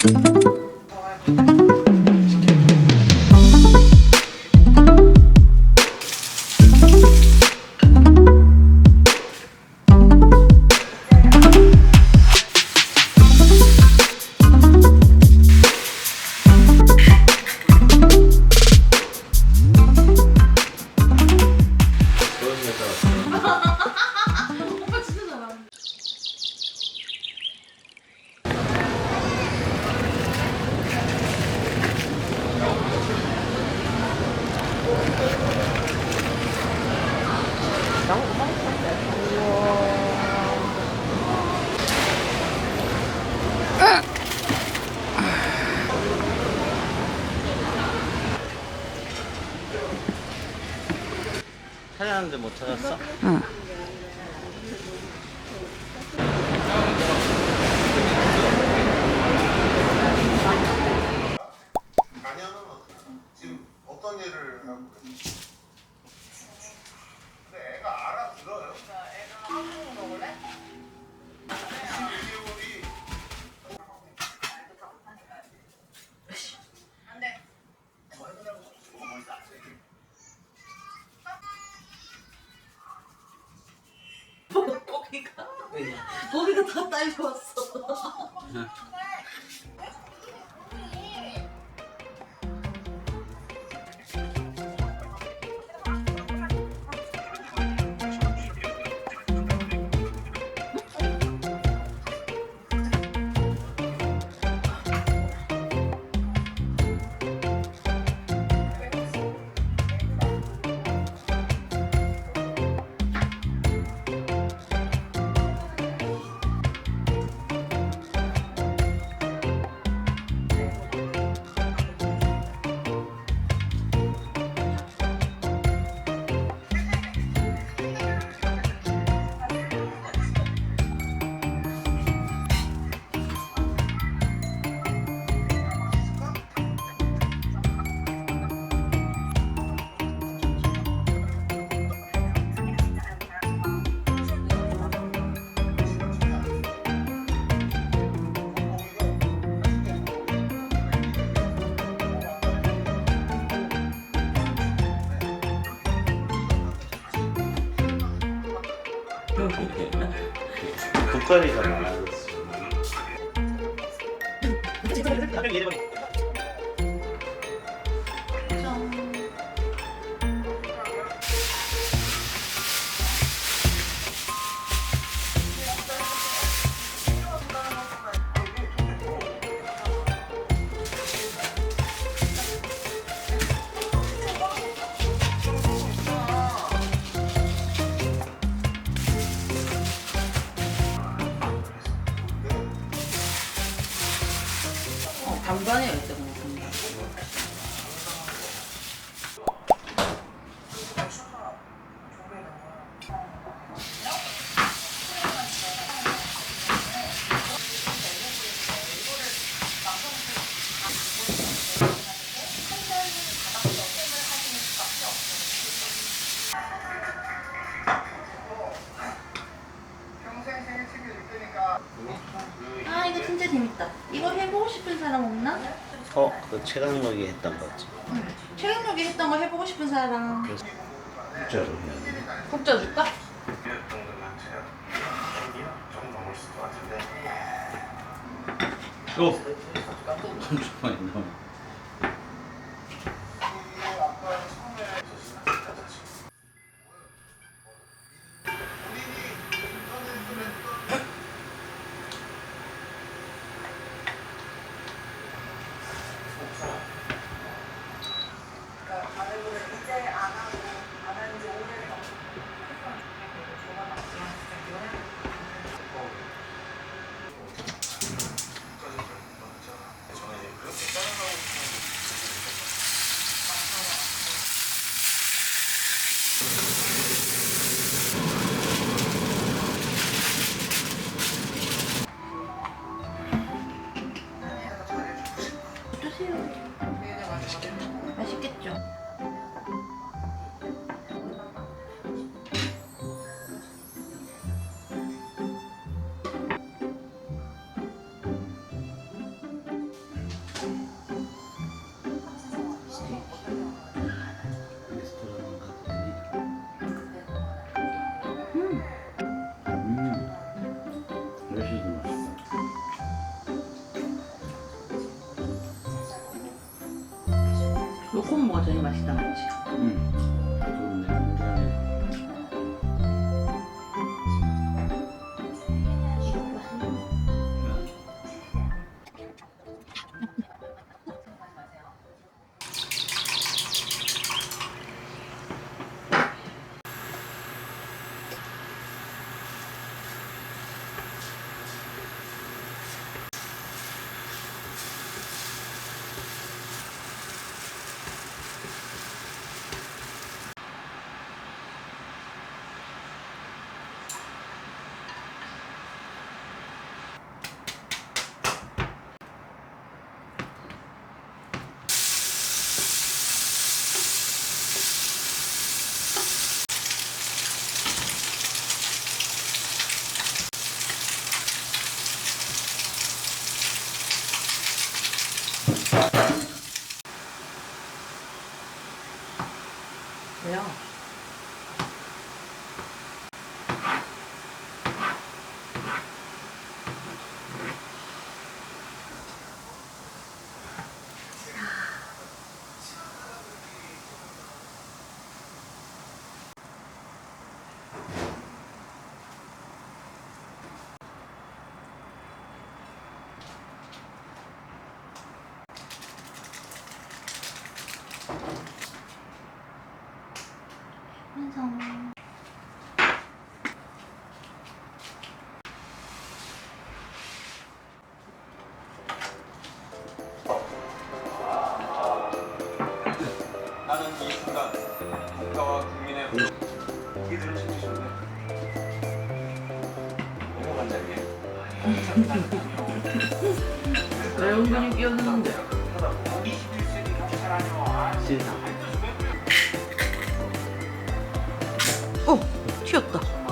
오빠 진짜 잘하는데. 찾았는데 못 찾았어? 응. 지금 어떤 일을 하고 계세요? 근데 애가 알아들어요? 애가 한국 먹을래? 12개월이 안돼. 거기가 다 딸려왔어. 국거리잖아. 당근이에요, 이때 그냥 당근. 아, 이거 진짜 재밌다. 이거 해보고 싶은 사람 없나? 그 최강록이 했던 거지. 최근에 했던 거 해보고 싶은 사람. 진짜로 해야 돼. 국자 줄까? 잠시만요. 맛있겠죠? 콤보가 제일 맛있다 맞지? 응. 좋네. 왜요? 완성. 나는 이 순간 국가와 국민의 이들을 지키시는데 너무 반짝이게 왜 은근히 끼어드는데? 21세기 경찰 아니야. 신상. 튀었다.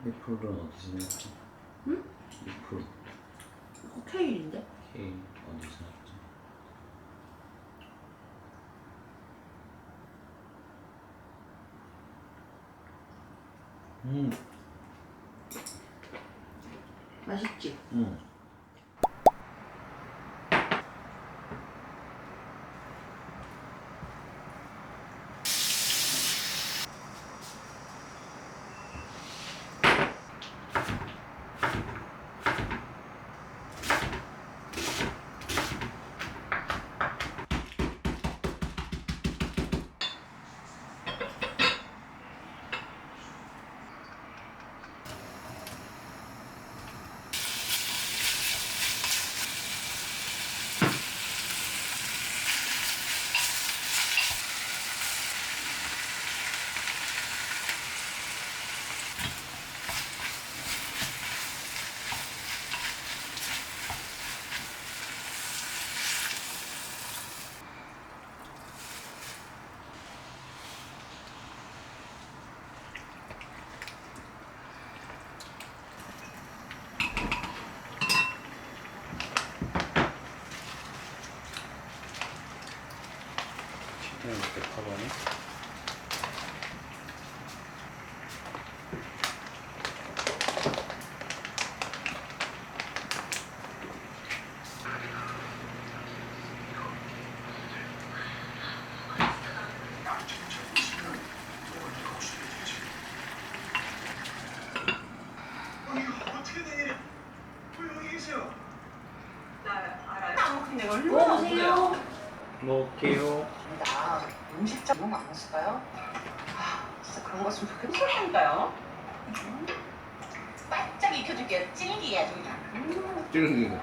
리플은 어디서 났지? 응? 리플 코케일인데? K 어디서 났지? 음, 맛있지? 음. 치킨을 이렇게 커버네. 어떻게 된 일이야? 왜 여기 계세요? 나 알아요. 아무튼 내가 먹으세요. 먹을게요. 나 음식점 너무 안 했을까요? 아, 진짜 그런 거 같으면 좋겠는 소리니까요. 바짝 익혀줄게요. 찔기게 아주 그냥. 찔기가.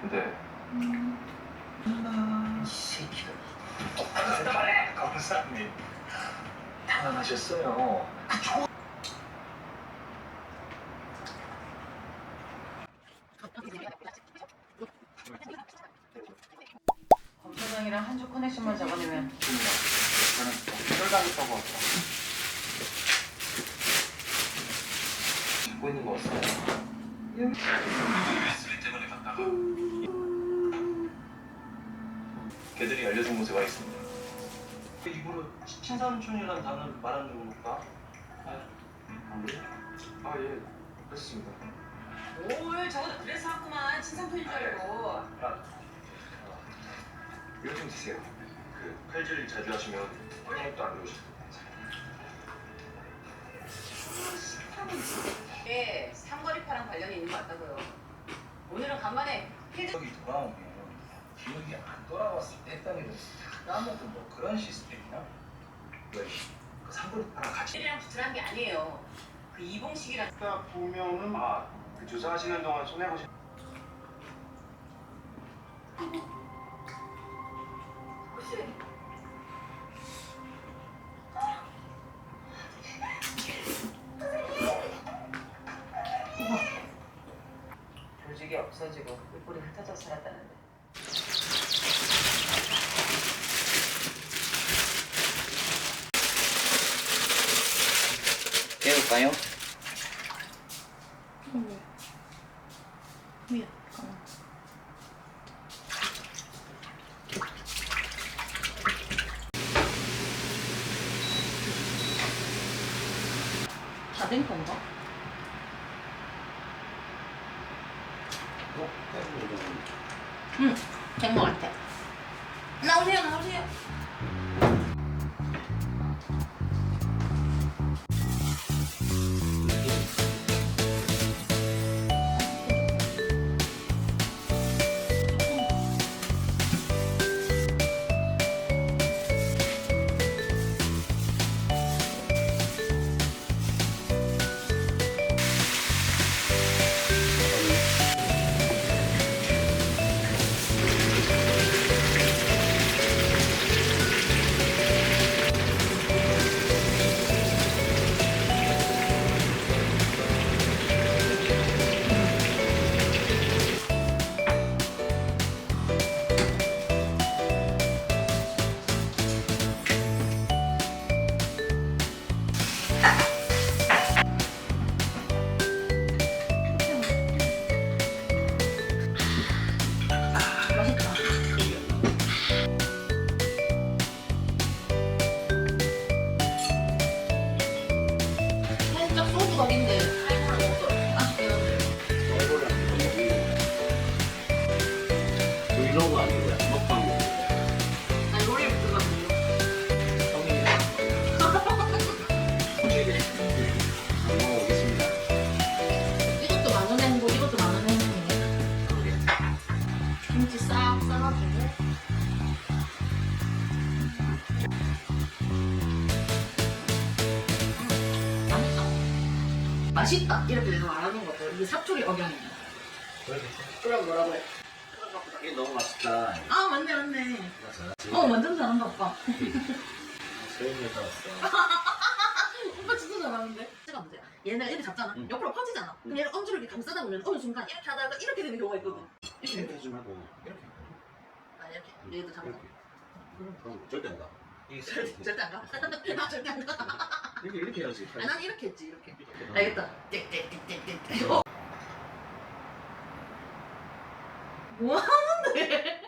근데 이 새끼들. 감사님 당황하셨어요. 검사장이랑 한주 커넥션만 잡아내면 저는 혈당했다고 왔다. 죽고 있는 거 없어요. 웨슬리 때문에 갔다가 걔들이 알려준 곳에 와 있습니다. 입으로 친삼촌이라는 단어를 말한 적 없다? 안 그래? 아 예, 그렇습니다. 뭘 저거 그래서 왔구만. 친상편인 줄 알고. 이거 좀 드세요. 그 칼질 자주 하시면 혈당도 안 좋으실 거예요. 예, 삼거리파랑 관련이 있는 것 같다고요. 오늘은 간만에 필드 기억이 돌아오면 기억이 안 돌아왔을 때 했다는 거 까먹고 뭐 그런 시스템이나? 왜? 그 삼거리파랑 같이 필이랑 붙으란 게 아니에요. 그 이봉식이랑 딱 보면은 그 조사하시는 동안 손해보신 조직이 없어지고 뿔뿔이 흩어져 살았다는데. 깨울까요? 미안. 다 된 건가? 응, 된 거 같아. 나오세요, 나오세요. 브이로그 아니고요. 먹방. 아니 노래 들어가지고. 먹어보겠습니다. 이것도 10,000원 행복, 이것도 10,000원 행복이네. 김치 싹 싸가지고. 맛있다. 이렇게 내가 말하는 것도 이게 사투리 억양이야. 그럼 뭐라고 해? 이게 너무 맛있다. 아 맞네. 맞아. 완전 잘한다 오빠. 서울에 왔어. 오빠 진짜 잘하는데? 제가 문제야. 얘네가 이렇게 잡잖아. 응. 옆으로 퍼지잖아. 그럼 얘를 엄지를 이렇게 감싸다 보면 어느 순간 이렇게 하다가 이렇게 되는 경우가 있거든. 이렇게 하지 말고 이렇게. 아니 이렇게. 얘도 잡아. 이렇게. 그럼 절대 안 가. 이게 절대 안 가. 아 절대 안 가. 이렇게 해야지. 아, 난 이렇게 했지 이렇게. 알겠다. 땡땡땡땡땡. 뭐 하는데?